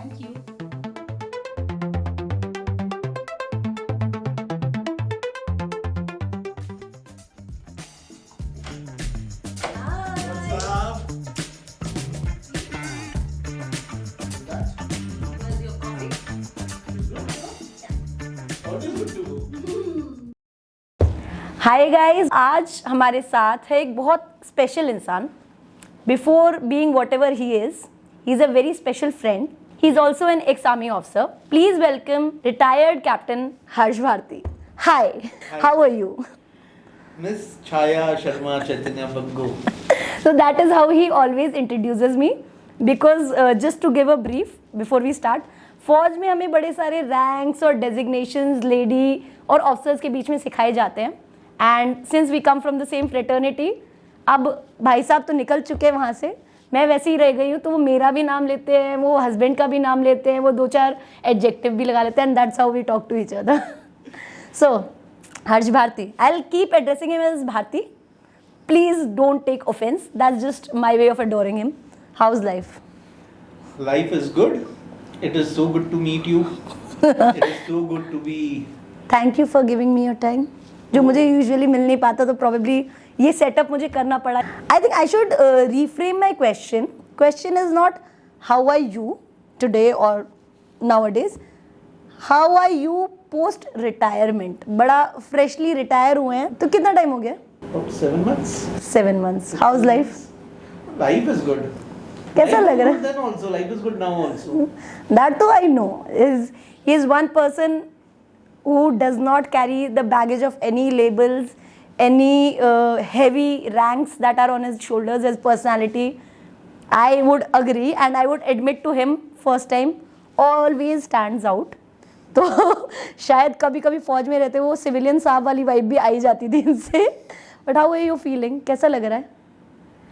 Thank you. What's up? Where's your coffee? What is good to go? Hi guys, आज हमारे साथ है एक बहुत स्पेशल इंसान. Before being whatever he is a very special friend. He is also an ex army officer. Please welcome retired captain Harsh Bharti. Hi, how are you? Miss Chaya Sharma Chaitanya Bango. So that is how he always introduces me. Because just to give a brief before we start, फौज में हमें बड़े सारे ranks और designations lady और officers के बीच में सिखाए जाते हैं. And since we come from the same fraternity, अब भाई साहब तो निकल चुके हैं वहाँ से, मैं वैसे ही रह गई हूँ. तो वो मेरा भी नाम लेते हैं, वो हस्बैंड का भी नाम लेते हैं, वो 2-4 एडजेक्टिव भी लगा लेते हैं. And that's how we talk to each other. So Harsh Bharti. I'll keep addressing him as Bharti. Please don't take offense. That's just my way of adoring him. How's life? Life is good. It is so good to meet you. It is so good to be. Thank you for giving me your time. जो मुझे usually मिल नहीं पाता, तो probably ये setup मुझे करना पड़ा. I think I should reframe my question. Question is not how are you today or nowadays. How are you post retirement? बड़ा freshly retire हुए हैं, तो कितना टाइम हो गया? About 7 months. 7 months. How's life? Life is good. कैसा Life लग was रहा good है? then also. Life is good now also. That too I know. He is one person who does not carry the baggage of any labels, any heavy ranks that are on his shoulders as personality. I would agree and I would admit to him first time, always stands out. तो शायद कभी कभी फौज में रहते वो civilian साहब वाली वाइब भी आई जाती थी इनसे. But how are you feeling? कैसा लग रहा है?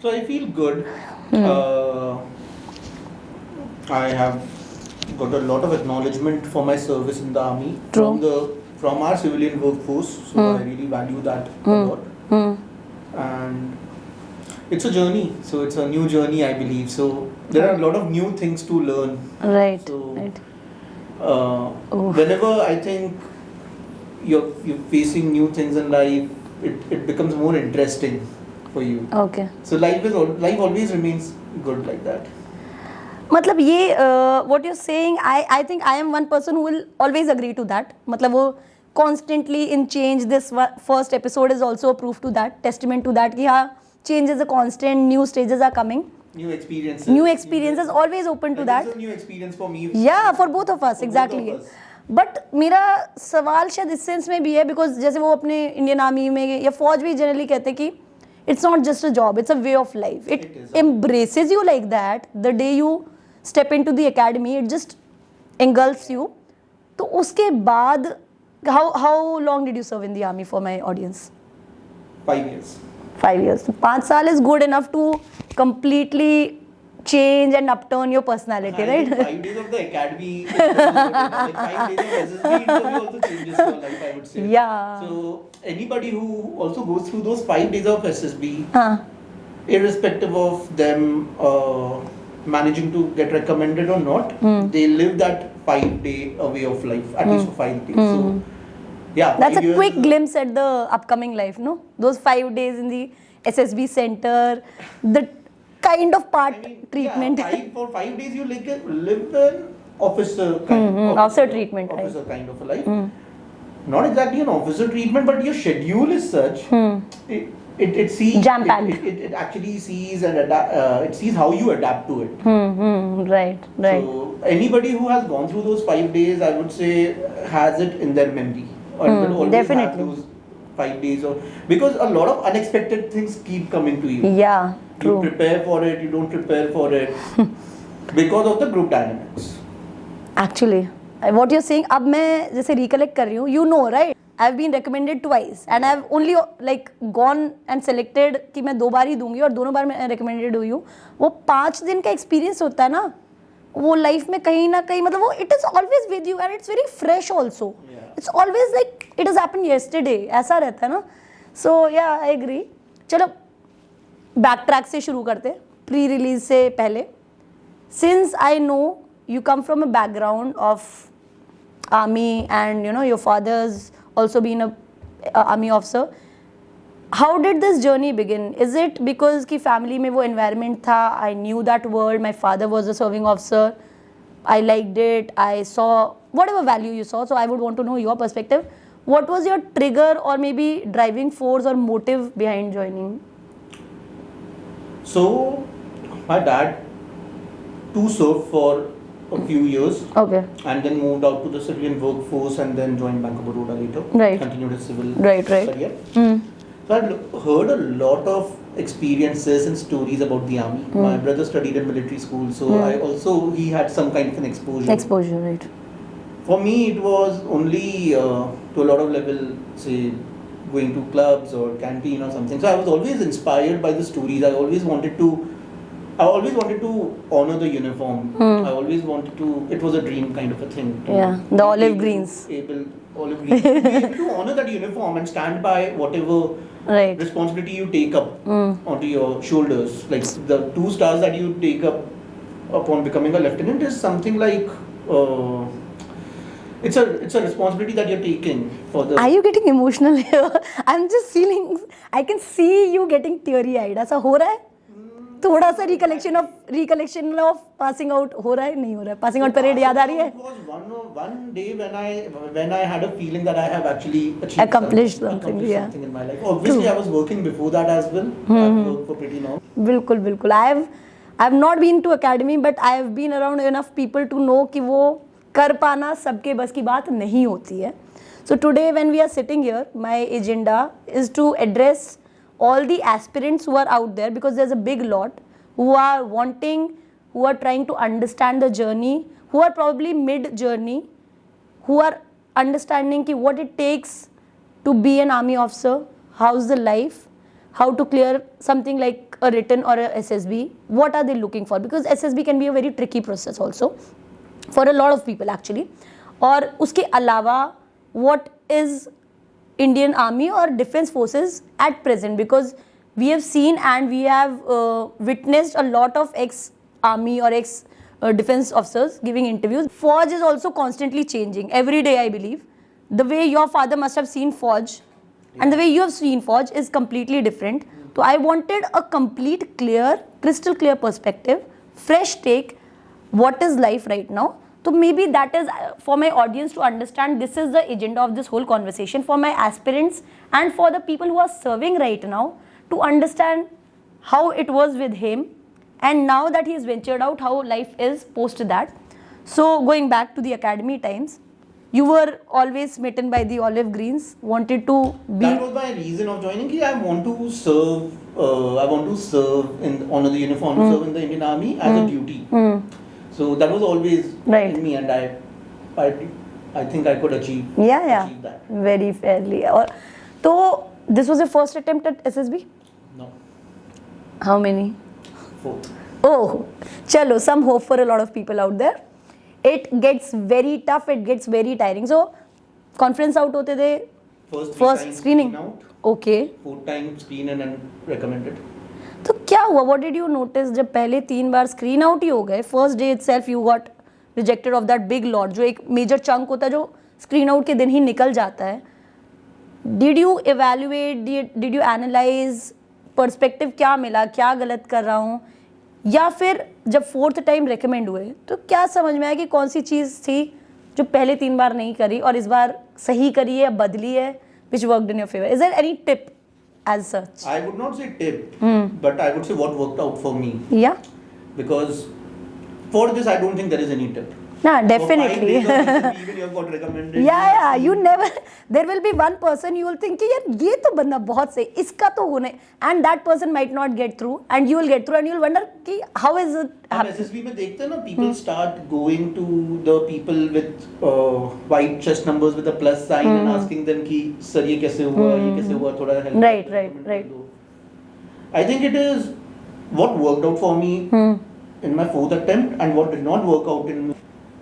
So I feel good. I have got a lot of acknowledgement for my service in the army. True. From our civilian workforce. So I really value that a lot. And it's a journey. So it's a new journey, I believe. So there are a lot of new things to learn. Right. So, Right. Whenever I think you're facing new things in life, it becomes more interesting for you. Okay. So life always remains good like that. मतलब ये what you're saying, I think I am one person who will always agree to that. मतलब वो constantly in change. This first episode is also a proof to that, testament to that कि हाँ, change is a constant, new stages are coming. New experiences. New experiences, always open to that. It's a new experience for me. Yeah, for both of us, For exactly. both of us. But मेरा सवाल शायद इस sense में भी है, because जैसे वो अपने इंडियन आर्मी में या फौज भी जनरली कहते हैं कि it's not just a job, it's a way of life. It it is. Embraces you like that the day you step in to the academy. It just engulfs you. तो उसके बाद how long did you serve in the army for my audience? 5 years. 5 years. 5 साल is good enough to completely change and upturn your personality, I right? think 5 days of the academy is good enough. Like 5 days of SSB interview also changes your life, I would say. Yeah. So anybody who also goes through those 5 days of SSB, हाँ. irrespective of them managing to get recommended or not, they live that 5-day way of life, at least for 5 days. So yeah, That's 5 a years quick is a- glimpse at the upcoming life, no? Those 5 days in the SSB center, the kind of part I mean, treatment. Yeah, for 5 days you live an officer kind Officer treatment, right. officer kind of a life. Not exactly an officer treatment, but your schedule is such. It sees Jam-packed. It actually sees and it sees how you adapt to it. Right, right. So anybody who has gone through those 5 days, I would say, has it in their memory, or will always definitely. have those 5 days, or because a lot of unexpected things keep coming to you. Yeah, You true. prepare for it, you don't prepare for it because of the group dynamics. Actually, what you're saying, अब मैं जैसे recollect कर रही हूँ, you know, right? I've been recommended twice and I've only like gone and selected कि मैं 2 बार ही दूंगी और दोनों बार मैं recommended हुई हूँ. वो 5 दिन का experience होता है ना, वो लाइफ में कहीं ना कहीं मतलब वो it is always with you and it's very fresh also. Yeah. It's always like it has happened yesterday. ऐसा रहता है ना. So yeah, I agree. चलो बैक ट्रैक से शुरू करते, प्री रिलीज से पहले. Since I know you come from a background of army, and you know your father's also been a army officer. How did this journey begin? Is it because ki family में वो environment था, I knew that world, my father was a serving officer, I liked it, I saw whatever value you saw, so I would want to know your perspective. What was your trigger or maybe driving force or motive behind joining? So, my dad too served for a few years Okay. and then moved out to the civilian workforce and then joined Bank of Baroda later. Right. Continued his civil Right. career. So I'd heard a lot of experiences and stories about the army. My brother studied in military school, so he had some kind of an exposure. Exposure, right. For me, it was only to a lot of level, say, going to clubs or canteen or something. So I was always inspired by the stories. I always wanted to honor the uniform. I always wanted to. It was a dream kind of a thing. Yeah, the be olive able greens. Be able to honor that uniform and stand by whatever Right. responsibility you take up onto your shoulders. Like the 2 stars that you take up upon becoming a lieutenant is something like. It's a responsibility that you're taking for the. Are you getting emotional here? I'm just feeling. I can see you getting teary-eyed. ऐसा हो रहा है? थोड़ा सा recollection of passing out हो रहा है? नहीं हो रहा है. Passing out parade याद आ रही है? It was one day when I had a feeling that I have actually achieved Accomplished something, yeah. something in my life. Obviously, I was working before that as well. I've worked for pretty long. बिल्कुल. I've not been to academy, but I have been around enough people to know कि वो कर पाना सबके बस की बात नहीं होती है. So today when we are sitting here, my agenda is to address all the aspirants who are out there, because there's a big lot who are trying to understand the journey, who are probably mid journey, who are understanding ki what it takes to be an army officer, how's the life, how to clear something like a written or a SSB, what are they looking for, because SSB can be a very tricky process also for a lot of people actually. और उसके अलावा what is Indian Army or Defence Forces at present, because we have seen and we have witnessed a lot of ex-army or ex-defence officers giving interviews. Fauj is also constantly changing every day, I believe. The way your father must have seen Fauj and the way you have seen Fauj is completely different. So I wanted a complete, crystal clear perspective, fresh take, what is life right now. So maybe that is for my audience to understand. This is the agenda of this whole conversation for my aspirants and for the people who are serving right now, to understand how it was with him and now that he has ventured out, how life is post that. So going back to the academy times, you were always smitten by the olive greens, wanted to be. That was my reason of joining. I want to serve. I want to serve in honor the uniform, serve in the Indian Army as a duty. So that was always in me, and I think I could achieve that. Very fairly. So this was your first attempt at SSB? No. How many? 4th. Oh, chalo, some hope for a lot of people out there. It gets very tough, it gets very tiring. So, conference out hote the first screening out. Okay. 4th time screen and recommended. तो क्या हुआ? What did you notice जब पहले 3 बार screen out ही हो गए? First day itself you got rejected of that big lot, जो एक major chunk होता है जो स्क्रीन आउट के दिन ही निकल जाता है. Did you evaluate, did you analyse, perspective क्या मिला, क्या गलत कर रहा हूँ, या फिर जब 4th टाइम रिकमेंड हुए तो क्या समझ में आया कि कौन सी चीज़ थी जो पहले 3 बार नहीं करी और इस बार सही करी है, बदली है, which worked in your favor? Is there any tip as such? I would not say tip, but I would say what worked out for me. Yeah. Because for this, I don't think there is any tip. Nah, definitely. For 5 days of even you have got recommended. Yeah. You never. There will be one person you will think कि यार ये तो बंदा बहुत सही, इसका तो होने, and that person might not get through, and you will get through, and you will wonder कि how is it? हम SSB में देखते हैं ना, people start going to the people with white chest numbers with a plus sign and asking them कि sir ये कैसे हुआ, थोड़ा help. Right. I think it is what worked out for me in my 4th attempt and what did not work out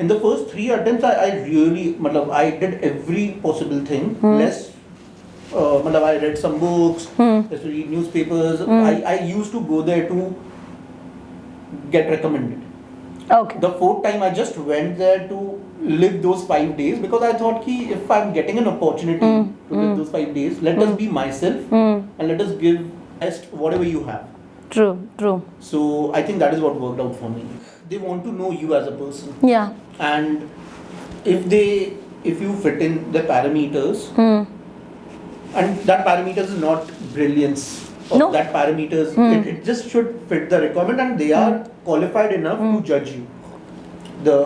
in the first 3 attempts. I really, I did every possible thing. I read some books, just to read newspapers. I used to go there to get recommended. Okay. The fourth time I just went there to live those 5 days because I thought ki if I'm getting an opportunity to live those 5 days, let us be myself and let us give best whatever you have. True, true. So I think that is what worked out for me. They want to know you as a person. Yeah. And if you fit in the parameters, and that parameters is not brilliance, or No. that parameters, it just should fit the requirement, and they are qualified enough to judge you. The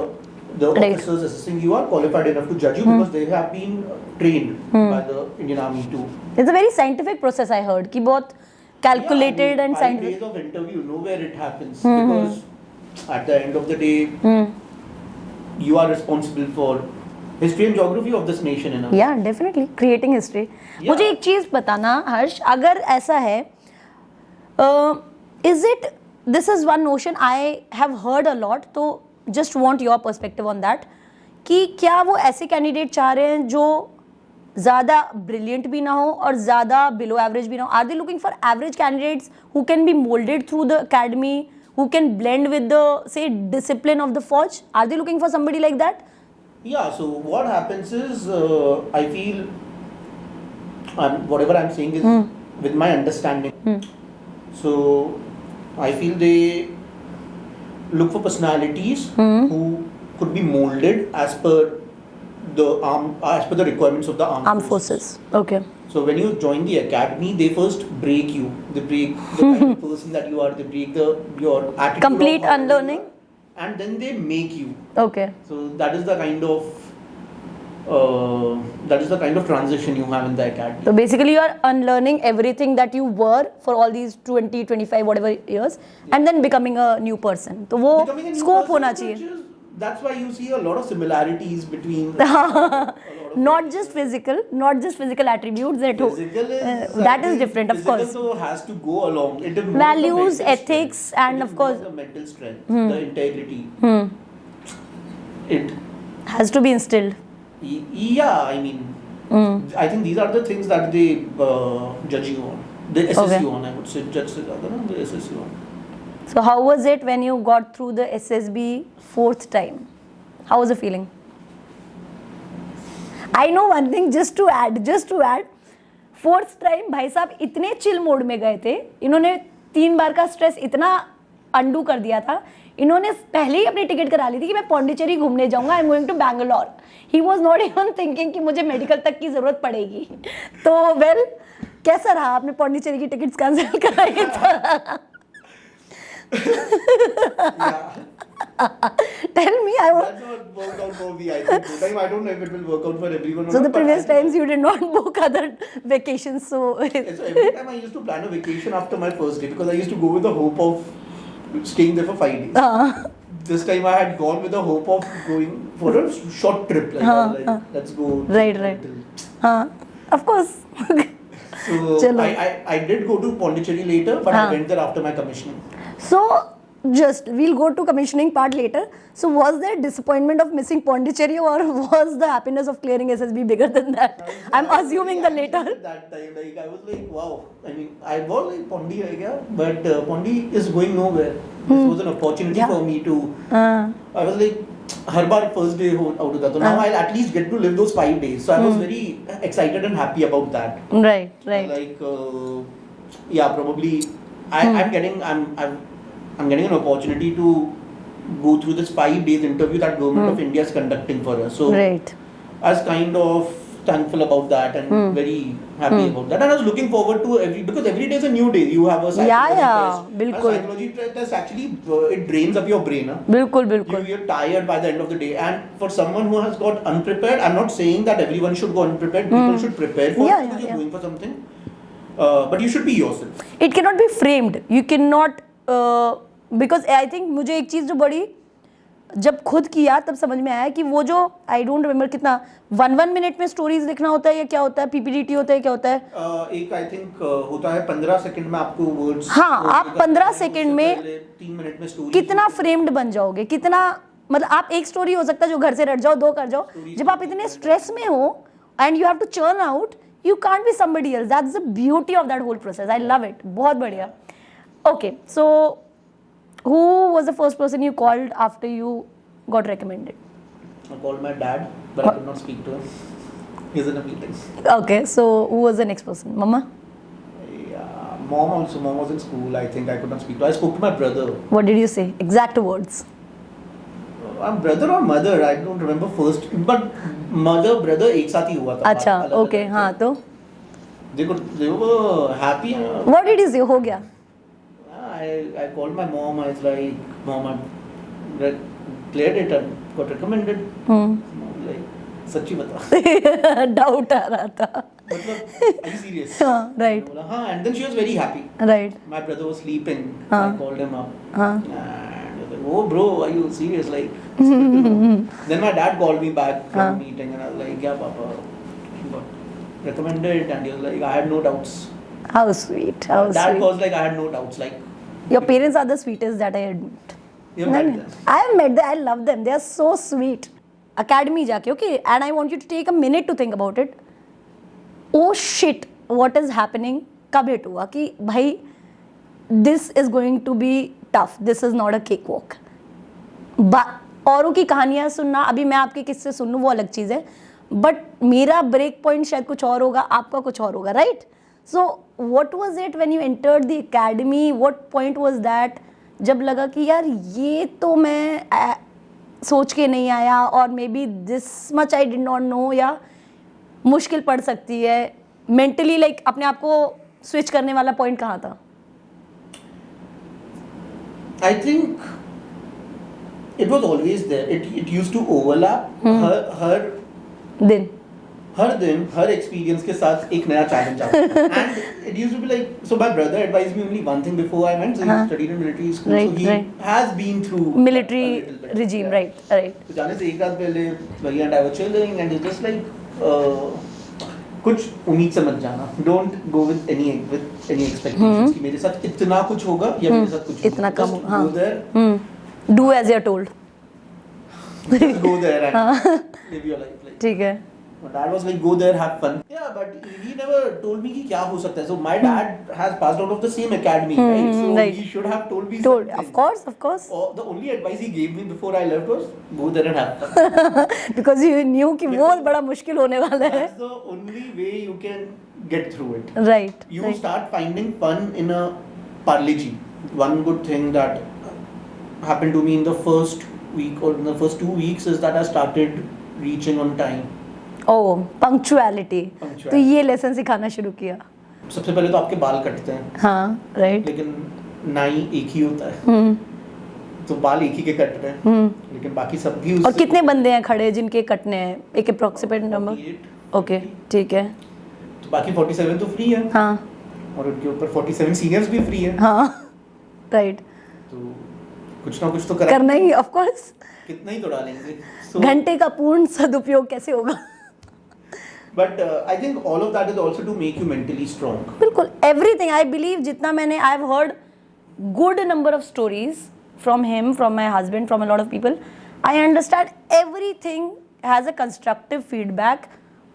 Right. officers assessing you are qualified enough to judge you because they have been trained by the Indian Army too. It's a very scientific process, I heard, कि बहुत calculated Yeah, I mean, and 5 scientific. days of interview, nowhere it happens because at the end of the day, you are responsible for history and geography of this nation. Yeah, definitely creating history. Yeah. मुझे एक चीज बताना हर्ष, अगर ऐसा है, is it, this is one notion I have heard a lot, तो just want your perspective on that, कि क्या वो ऐसे कैंडिडेट चाह रहे हैं जो ज़्यादा ब्रिलियंट भी ना हो और ज़्यादा बिलो एवरेज भी ना हो? Are they looking for average candidates who can be moulded through the academy, who can blend with the, say, discipline of the forge? Are they looking for somebody like that? Yeah, so what happens is, I feel, whatever I'm saying is with my understanding. So, I feel they look for personalities who could be molded as per the requirements of the armed forces. Okay. So when you join the academy, they first break you. They break the kind of person that you are. They break your attitude. Complete of how you unlearning? are, and then they make you. Okay. So that is the kind of transition you have in the academy. So basically you are unlearning everything that you were for all these 20, 25, whatever years, and then becoming a new person. तो वो Becoming a new scope person, होना which चाहिए. is- That's why you see a lot of similarities between. Not just physical attributes that Physical is that is different, of course. Physical so has to go along. It is more Values, the mental ethics, strength. and It of is course- more the mental strength, the integrity. It Has to be instilled. Yeah, I mean, I think these are the things that they judge you on. They assess Okay. you on. I would say judge they assess you on. So how was it when you got through the SSB fourth time? How was the feeling? I know one thing, just to add, fourth time भाई साहब इतने chill mode में गए थे, इन्होंने 3 बार का stress इतना undo कर दिया था, इन्होंने पहले ही अपनी टिकट करा ली थी कि मैं पौंडीचेरी घूमने जाऊंगा, I am going to Bangalore. He was not even thinking कि मुझे मेडिकल तक की जरूरत पड़ेगी. तो वेल, कैसा रहा? आपने पौंडीचेरी की टिकट्स कैंसिल कराई था? Tell me, That's not worked out for me. I think this time I don't know if it will work out for everyone. So the previous times you did not book other vacations, so So every time I used to plan a vacation after my first day because I used to go with the hope of staying there for 5 days. This time I had gone with the hope of going for a short trip. Let's go. Right. Of course. So Chalo. I did go to Pondicherry later, but I went there after my commissioning. So just we'll go to commissioning part later. So was there disappointment of missing Pondicherry, or was the happiness of clearing SSB bigger than that? I'm assuming the later. At that time, I was like, wow. I mean, I was like Pondi, but Pondi is going nowhere. This was an opportunity for me to. I was like, her bar first day out होता तो now I'll at least get to live those 5 days. So I was very excited and happy about that. Right. Like, yeah, probably I'm getting an opportunity to go through this 5 days interview that government of India is conducting for us. So Right. I was kind of thankful about that and very happy about that. And I was looking forward to because every day is a new day. You have a psychology test. बिल्कुल. A psychology test actually it drains up your brain. बिल्कुल. You're tired by the end of the day. And for someone who has got unprepared, I'm not saying that everyone should go unprepared. People should prepare for it because you're going for something. But you should be yourself. It cannot be framed. You cannot because I think मुझे एक चीज़ जो बड़ी जब खुद किया तब समझ में आया कि वो जो आई डोंट रिमेम्बर कितना 1 मिनट में स्टोरीज लिखना होता है या क्या होता है, पीपीडीटी होता है, क्या होता है? एक आई थिंक होता है 15 सेकंड में आपको वर्ड्स. हाँ, आप 15 सेकंड में 3 मिनट में स्टोरी कितना फ्रेम्ड बन जाओगे, कितना मतलब आप एक स्टोरी हो सकता है जो घर से रट जाओ, 2 कर जाओ. जब आप इतने स्ट्रेस में हो and you have to churn out, you can't be somebody else. That's the beauty of that whole process. I love it. बहुत बढ़िया. Okay, so Who was the first person you called after you got recommended? I called my dad, but I could not speak to him. He's in a meeting. Okay, so who was the next person? Mama? Yeah, mom also. Mom was in school. I think I could not speak to. I spoke to my brother. What did you say? Exact words. Brother or mother? I don't remember first. But mother, brother, एक साथ ही हुआ था. अच्छा, okay, हाँ तो. They were happy. What did you say? हो गया. I called my mom. I was like, Mom, I cleared it and got recommended. Mom was like, सच्ची बता. Doubt आ रहा था. मतलब, are you serious? हाँ, right. बोला हाँ, and then she was very happy. Right. My brother was sleeping. हाँ. I called him up. हाँ. And he was like, oh bro, are you serious? Like, then my dad called me back from हाँ. meeting, and I was like, yeah, Papa, got recommended, and he was like, I had no doubts. How sweet. How Dad sweet. was like, I had no doubts. Like, Your parents are the sweetest that I admit. you met them. I have met them. I love them. They are so sweet. Academy जाके, okay, and I want you to take a minute to think about it. Oh shit, what is happening? कब hit हुआ कि भाई this is going to be tough. This is not a cakewalk. औरों की कहानियाँ सुनना, अभी मैं आपके किस्से सुन लूँ वो अलग चीज़ है, बट मेरा ब्रेक पॉइंट शायद कुछ और होगा, आपका कुछ और होगा, right? So what was it when you entered the academy? What point was that जब लगा कि यार ये तो मैं सोच के नहीं आया, और may be this much I did not know, या मुश्किल पड़ सकती है मेंटली, लाइक अपने आप को स्विच करने वाला पॉइंट कहाँ था? I think it was always there. It used to overlap. her experience के साथ एक नया challenge आता है. And it used to be like, so my brother advised me only one thing before I went. So he studied in military school, Right, so he right. has been through Military a little bit. regime, Yeah. right. तो जाने से एक रात पहले भैया and I were chilling, and it's just like कुछ उम्मीद से मत जाना. Don't go with any expectations कि मेरे साथ इतना कुछ होगा या मेरे साथ कुछ इतना कम Just हाँ. go there. Do as you're told. Just go there and live your life. Like, ठीक है. my dad was like, go there, have fun. Yeah, but he never told me कि क्या हो सकता है. So my dad has passed out of the same academy, right? So right. he should have told me Told, something. of course. The only advice he gave me before I left was go there and have fun. Because you knew कि वो बड़ा मुश्किल होने वाला है. That's the only way you can get through it. Right. You right. start finding fun in a Parle G. One good thing that happened to me in the first week or in the first 2 weeks is that I started reaching on time. Oh, punctuality. तो ये lesson सिखाना शुरू किया. सबसे पहले तो आपके बाल कटते हैं. हाँ, right. लेकिन नाई एक ही होता है. तो बाल एक ही के कट रहे हैं. लेकिन बाकी सब भी और कितने बंदे हैं खड़े जिनके कटने हैं? एक अप्रोक्सीमेट नंबर. ओके, ठीक है. तो बाकी 47 तो फ्री है. हाँ. और उनके ऊपर 47 सीनियर्स भी फ्री है. हाँ, राइट. तो कुछ ना कुछ तो करना ही, ऑफ कोर्स. कितना ही तो डालेंगे. घंटे का पूर्ण सदुपयोग कैसे होगा? But I think all of that is also to make you mentally strong. बिल्कुल, everything I believe जितना मैंने I have heard good number of stories from him, from my husband, from a lot of people. I understand everything has a constructive feedback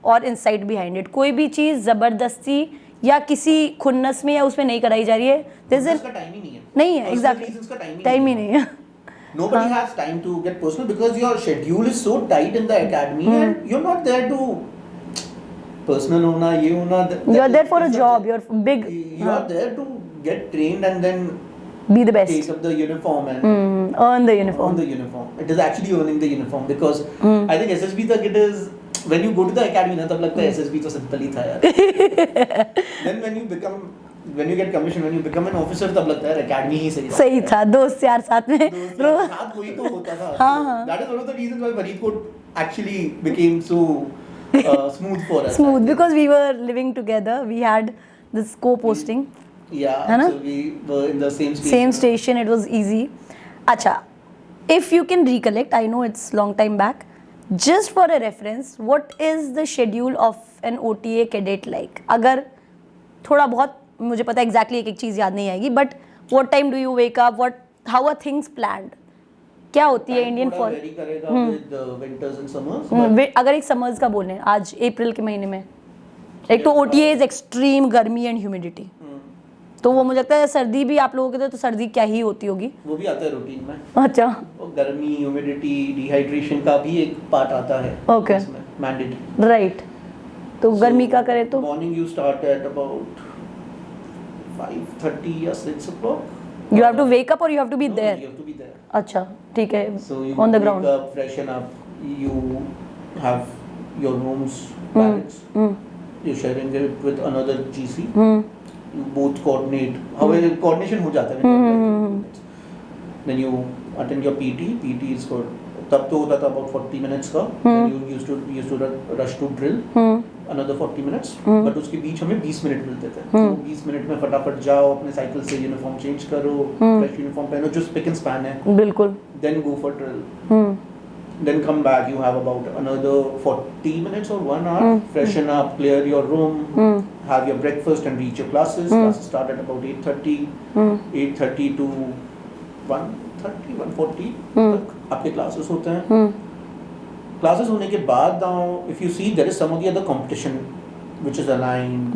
और insight behind it. कोई भी चीज़ ज़बरदस्ती या किसी खुन्नस में या उसमें नहीं कराई जा रही है. इसका टाइम ही नहीं है. नहीं है, exactly. टाइम ही नहीं है. Nobody has time to get personal because your schedule is so tight in the academy and you're not there to personal होना ये होना. You're there for a job. You're big. You are there to get trained and then be the best. Take up the uniform and earn the uniform. Earn the uniform. It is actually earning the uniform because I think SSB तक it is when you go to the academy ना तब लगता है SSB तो simple ही था यार. Then when you get commissioned, when you become an officer तब लगता है academy ही सही था. दोस्त यार साथ में. साथ वही तो होता था. हाँ. That is one of the reasons why Faridkot actually became so smooth for us. Smooth because we were living together. We had this co-posting. Yeah. So we were in the same station. Same station. It was easy. अच्छा, if you can recollect, I know it's long time back. Just for a reference, what is the schedule of an OTA cadet like? अगर थोड़ा बहुत मुझे पता exactly एक चीज़ याद नहीं आएगी, but what time do you wake up? How are things planned? क्या होती है इंडियन फॉर? अगर एक समर्स का बोलें आज अप्रैल के महीने में, एक तो OTA इज एक्सट्रीम गर्मी एंड ह्यूमिडिटी. तो वो मुझे लगता है सर्दी भी आप लोगों के तो सर्दी क्या ही होती होगी। वो भी आता है रूटीन में। अच्छा। और गर्मी, ह्यूमिडिटी, डिहाइड्रेशन का भी एक पार्ट आता है ओके, इसमें, मैंडेटरी। राइट। तो गर्मी का करे तो morning you start at about 5:30 या 6 o'clock। You have to wake up और you have to be there. You have to be there. अच्छा, ठीक है, So you on the wake ground. up, freshen up, you have your rooms, barracks. You're sharing it with another GC. You both coordinate. However, coordination हो जाता है। Then you attend your PT. PT is for तब तो होता था about 40 minutes का। Then you used to rush to drill. Another 40 minutes. But उसके बीच हमें 20 मिनट मिलते थे। तो 20 मिनट में फटाफट जाओ, अपने साइकिल से यूनिफॉर्म चेंज करो, फ्रेश यूनिफॉर्म पहनो, जो स्पिक एंड स्पैन है। बिल्कुल। Then go for drill. Then come back. You have about another 40 minutes or 1 hour. Freshen up, clear your room, have your breakfast, and reach your classes. Classes start at about 8:30. 8:30 to 1:30, 1:40 तक आपके classes होते हैं। Classes होने के बाद now, if you see, there is some of the other competition which is aligned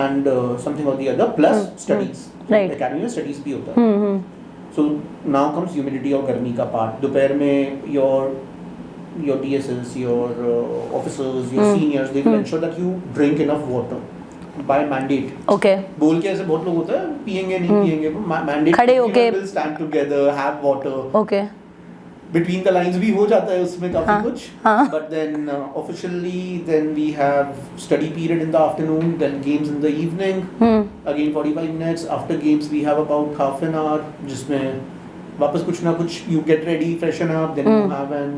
and something or the other plus studies. Right. Academy में studies भी होता है। So now comes humidity और गर्मी का part. दोपहर में your DSS, your officers, your seniors, they will ensure that you drink enough water by mandate. Okay. बोल के ऐसे बहुत लोग होता है पियेंगे नहीं पियेंगे, mandate खड़े होके will stand together, have water. Okay. Between the lines भी हो जाता है उसमें काफी हाँ, कुछ। हाँ। But then officially then we have study period in the afternoon, then games in the evening. Again 45 minutes. After games we have about half an hour जिसमें वापस कुछ ना कुछ you get ready, freshen up, then you have an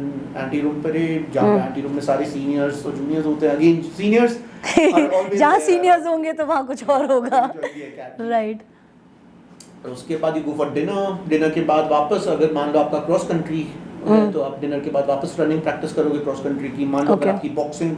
anti room parade जहाँ पे anti room में सारे seniors और juniors होते हैं। Again seniors are always जहाँ there. सीनियर्स होंगे तो वहाँ कुछ और होगा। Enjoy the academy. राइट। और उसके बाद यू गो फॉर डिनर के बाद वापस अगर मान लो आपका क्रॉस कंट्री है तो आप डिनर के बाद वापस रनिंग प्रैक्टिस करोगे क्रॉस कंट्री की। मान लो अगर आपकी बॉक्सिंग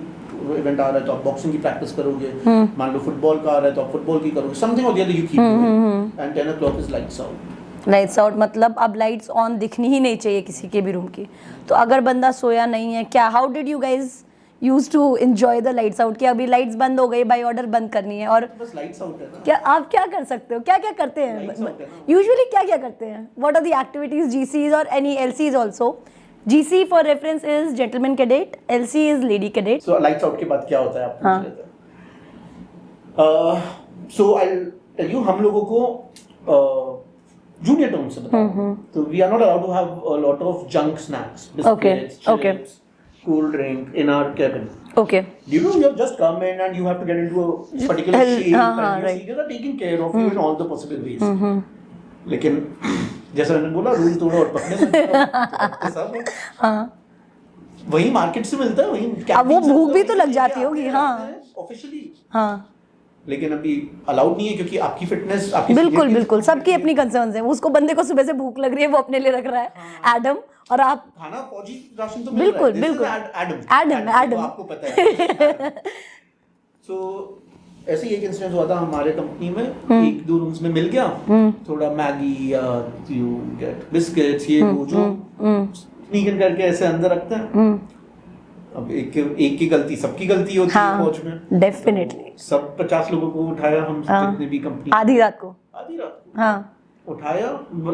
इवेंट आ रहा है तो आप बॉक्सिंग की प्रैक्टिस करोगे। मान लो फुटबॉल का आ रहा है तो आप फुटबॉल की करोगे। समथिंग और the other you keep doing and 10 o'clock is lights out. Lights out मतलब अब लाइट्स ऑन दिखनी ही नहीं चाहिए किसी के भी रूम की। तो अगर बंदा सोया नहीं है, क्या how did you guys use to enjoy the lights out? कि अभी लाइट्स बंद हो गई, बाय ऑर्डर बंद करनी है, और बस लाइट्स आउट है ना। क्या आप क्या कर सकते हो? क्या क्या करते हैं यूजुअली? क्या क्या करते हैं? व्हाट आर द एक्टिविटीज जीसीज और any LCs also? GC for reference is gentleman cadet, LC is lady cadet. So lights out के बाद क्या होता है आप पूछ लेते हैं। सो आई टेल यू, हम लोगों को जूनियर टर्म से बताओ तो we are not allowed to have a lot of junk snacks, biscuits, chips, cool drink in our cabin. Okay. You know, you have just come in and you have to get into a particular shape and your right. seniors are taking care of you in all the possible ways. लेकिन जैसा मैंने बोला rule तोड़ो और पकड़े सब वही market से मिलता है, वही। अब वो भूख भी तो लग जाती होगी। हाँ ऑफिशियली। हाँ, लेकिन अभी अलाउड नहीं है क्योंकि आपकी फिटनेस बिल्कुल बिल्कुल सबकी अपनी कंसर्न्स हैं। उसको बंदे को सुबह से भूख लग रही है, वो अपने लिए रख रहा है एडम, और आप खाना फौजी राशन तो मिल रहा है। बिल्कुल एडम आपको पता है। सो ऐसे ही एक इंसिडेंट हुआ था हमारे कंपनी में। 1-2 रूम्स में मिल गया थोड़ा मैगी या यू गेट बिस्किट्स, ये वो जो स्नीक इन करके ऐसे अंदर रखते हैं। अब एक की गलती सबकी गलती होती है फौज में। डेफिनेटली तो सब 50 लोगों को उठाया हम जितने भी कंपनी, आधी रात को हाँ उठाया,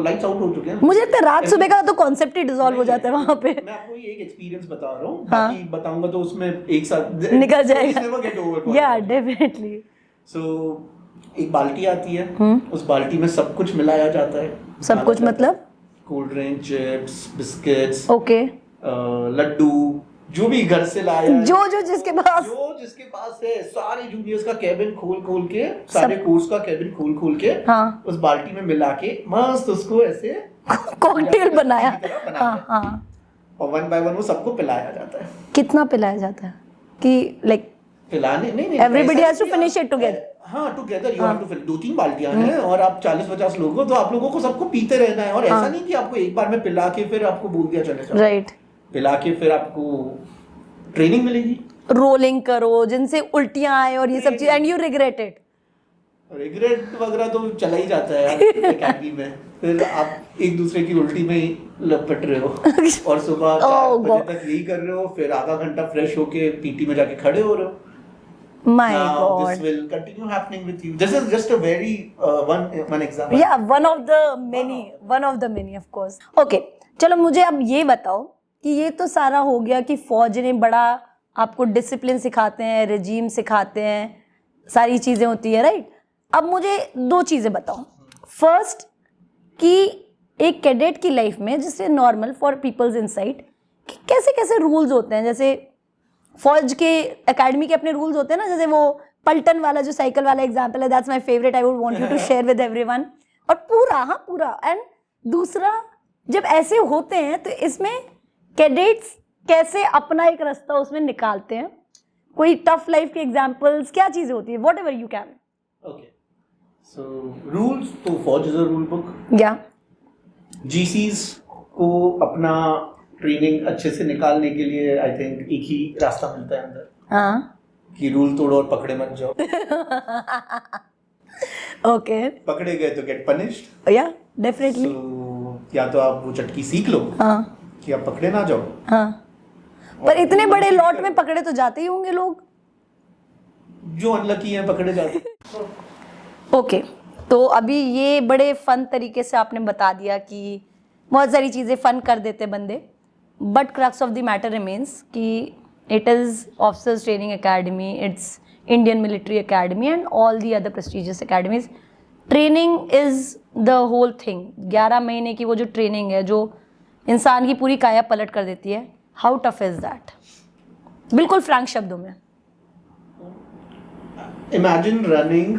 लाइट्स आउट हो चुके हैं। मुझे लगता है रात सुबह का तो कॉन्सेप्ट ही डिसॉल्व हो जाता है वहाँ पे। मैं आपको ये एक एक्सपीरियंस बता रहा हूँ, बाकी बताऊंगा तो उसमें एक साथ निकल जाएगा। या डेफिनेटली। सो एक बाल्टी आती है, उस बाल्टी में सब कुछ मिलाया जाता है। सब कुछ मतलब cold drink, chips, biscuits, okay, laddoo, जो भी घर से लाया, जो जिसके पास है, सारे जूनियर्स का कैबिन खोल के, सारे कोर्स का कैबिन खोल के उस बाल्टी में मिला के मस्त उसको ऐसे कॉकटेल बनाया। और 1 by 1 वो सबको पिलाया जाता है। कितना पिलाया जाता है कि लाइक पिलाने नहीं, everybody has to finish it together. हाँ together you have to fill. 2-3 बाल्टियां हैं और आप 40-50 लोग हो तो आप लोगों को सबको पीते रहना है। और ऐसा नहीं कि आपको एक बार में पिला के फिर आपको बोल दिया चले जाओ। राइट। पिला के फिर आपको ट्रेनिंग मिलेगी, रोलिंग करो जिनसे उल्टियां आए और ये सब चीज, and you regret it. Regret वगैरह तो चला ही जाता है यार एकेडमी में। फिर आप एक दूसरे की उल्टी में ही लपट रहे हो और सुबह 4 बजे तक यही कर रहे हो, फिर आधा घंटा फ्रेश होके पीटी में जाके खड़े हो रहे हो। My now God. this will continue happening with you. This is just a very one example. Yeah, one of the many of course. Okay, चलो मुझे अब ये बताओ कि ये तो सारा हो गया कि फौज ने बड़ा आपको डिसिप्लिन सिखाते हैं, रेजीम सिखाते हैं, सारी चीजें होती है, राइट? अब मुझे दो चीजें बताओ. फर्स्ट कि एक कैडेट की लाइफ में, जैसे नॉर्मल फॉर पीपल्स इनसाइट, कि कैसे कैसे रूल्स होते हैं. जैसे फौज के एकेडमी के अपने रूल्स होते हैं ना, जैसे वो पलटन वाला जो साइकिल वाला एग्जांपल है, that's my favourite, I would want you to share with everyone. और पूरा. एंड दूसरा, जब ऐसे होते हैं तो इसमें कैडेट्स कैसे अपना एक रास्ता उसमें निकालते हैं, कोई टफ लाइफ के एग्जांपल्स, क्या चीजें होती है, whatever you can. Okay. So rules, तो फौज इज अ रूल बुक. या GCs को अपना ट्रेनिंग अच्छे से निकालने के लिए आई थिंक एक ही रास्ता मिलता है अंदर, हाँ, कि रूल तोड़ो और पकड़े मत जाओ. ओके, पकड़े गए तो गेट पनिश्ड. या डेफिनेटली. तो या तो आप वो चटकी सीख लो हाँ कि आप पकड़े ना जाओ. हाँ, पर इतने बड़े लॉट में पकड़े तो जाते ही होंगे लोग. जो अनलकी हैं पकड़े जाते. ओके, तो अभी ये बड़े फन तरीके से आपने बता दिया कि बहुत सारी चीज़ें फन कर देते बंदे, but crux of the matter remains कि it is officers training academy, it's Indian military academy and all the other prestigious academies. Training is the whole thing. 11 महीने की वो जो ट्रेनिंग है, जो इंसान की पूरी काया पलट कर देती है, हाउ टफ इज़ दैट? बिल्कुल फ्रैंक शब्दों में. Imagine running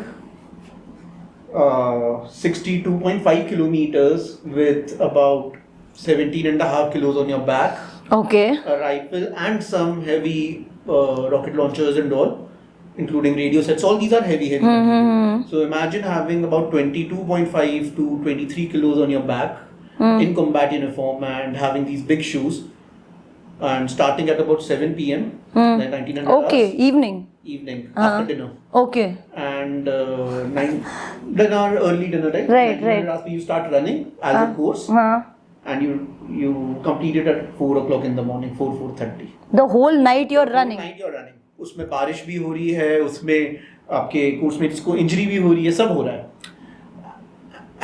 62.5 kilometers with about 17.5 kilos on your back, okay, a rifle and some heavy rocket launchers and all, including radio sets. All these are heavy material. So imagine having about 22.5 to 23 kilos on your back in combat uniform and having these big shoes, and starting at about 7 p.m. 1900 okay, evening after dinner. Okay, And 9 dinner, early dinner, right? Right, right. After you start running as a course, हाँ, and you complete it at 4 o'clock in the morning, 4:30. The whole night you are running. Night you're running. उसमें बारिश भी हो रही है, उसमें आपके coursemates को इंजरी भी हो रही है, सब हो रहा है.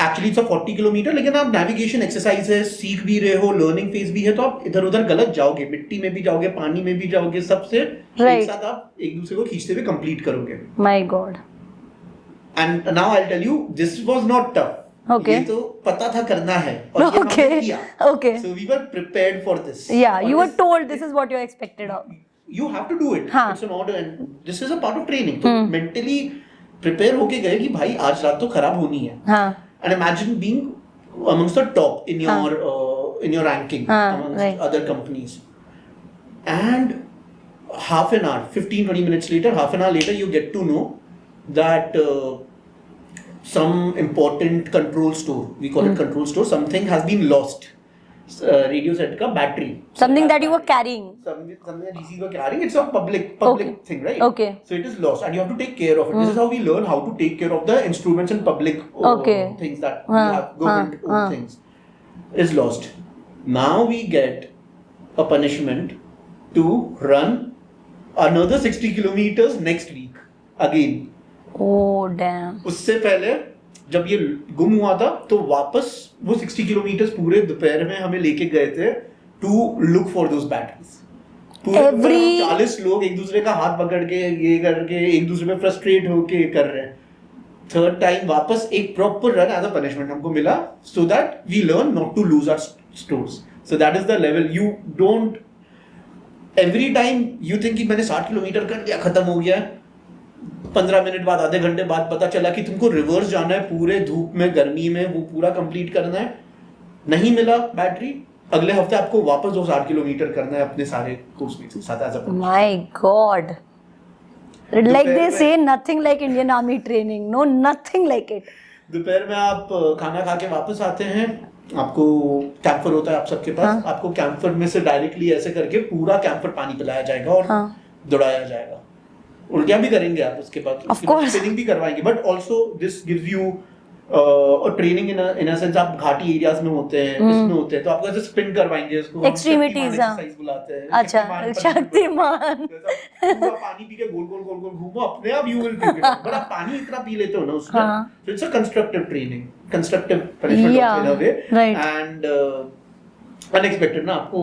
एक्चुअली इट्स 40 किलोमीटर, लेकिन आप नेविगेशन एक्सरसाइज है, सीख भी रहे हो, लर्निंग फेज भी है, तो आप इधर उधर गलत जाओगे, मिट्टी में भी जाओगे, पानी में भी जाओगे, सबसे एक साथ आप एक दूसरे को खींचते हुए कंप्लीट करोगे. My God. And now I tell you, this was not tough. Okay. ये तो पता था करना है और ये हमने Okay. किया. Okay. So we were prepared for this. Yeah, और you were this- told this is what you are expected of. You have to do it. हाँ. It's an order and this is a part of training. तो mentally prepare होके गए कि भाई आज रात तो खराब होनी है. हाँ, And imagine being amongst the top in your ranking amongst right. other companies. And half an hour, 15-20 minutes later, half an hour later, you get to know that some important control store, we call it control store, something has been lost. Radio set का battery. something that you were carrying. Something that GCs were carrying. It's a public Okay. thing, right? Okay. So it is lost, and you have to take care of it. This is how we learn how to take care of the instruments and public Okay. things that we have, government things. Is lost. Now we get a punishment to run another 60 kilometers next week again. Oh damn. उससे पहले जब ये गुम हुआ था तो वापस वो 60 किलोमीटर पूरे दोपहर में हमें लेके गए थे to look for those batteries. पूरे 40 लोग एक दूसरे का हाथ पकड़ के ये करके एक दूसरे में फ्रस्ट्रेट होके कर रहे हैं. थर्ड टाइम वापस एक proper run as a punishment हमको मिला, so that we learn not to lose our stores. So that is the level. You don't every time you think कि मैंने 60 किलोमीटर कर लिया, खत्म हो गया. 15 मिनट बाद, आधे घंटे बाद पता चला कि तुमको रिवर्स जाना है, पूरे धूप में गर्मी में वो पूरा कंप्लीट करना है. नहीं मिला बैटरी, अगले हफ्ते आपको वापस 60 किलोमीटर करना है अपने सारे कोर्समेट्स के साथ as a. My God. Like they say, nothing like Indian Army training. No, nothing like it. दोपहर में आप खाना खा के वापस आते हैं, आपको कैंपर होता है आप सबके पास. आपको कैंपर में से डायरेक्टली ऐसे करके पूरा कैंपर पानी पिलाया जाएगा और दौड़ाया जाएगा. उल्टियां भी करेंगे आप उसके बाद, स्पिनिंग भी करवाएंगे. But also this gives you और ट्रेनिंग इन अ सेंस आप घाटी एरियाज में होते हैं, इसमें होते हैं, तो आपको ऐसे स्पिन करवाएंगे, उसको एक्सट्रीमिटीज एक्सरसाइज बुलाते हैं। अच्छा, शक्तिमान। पूरा पानी पी के गोल गोल गोल गोल घूमो, अपने आप you will drink it, but आप पानी इतना पी लेते हो ना उसमें, so it's a constructive training, constructive punishment also in a way, right. and unexpected ना, आपको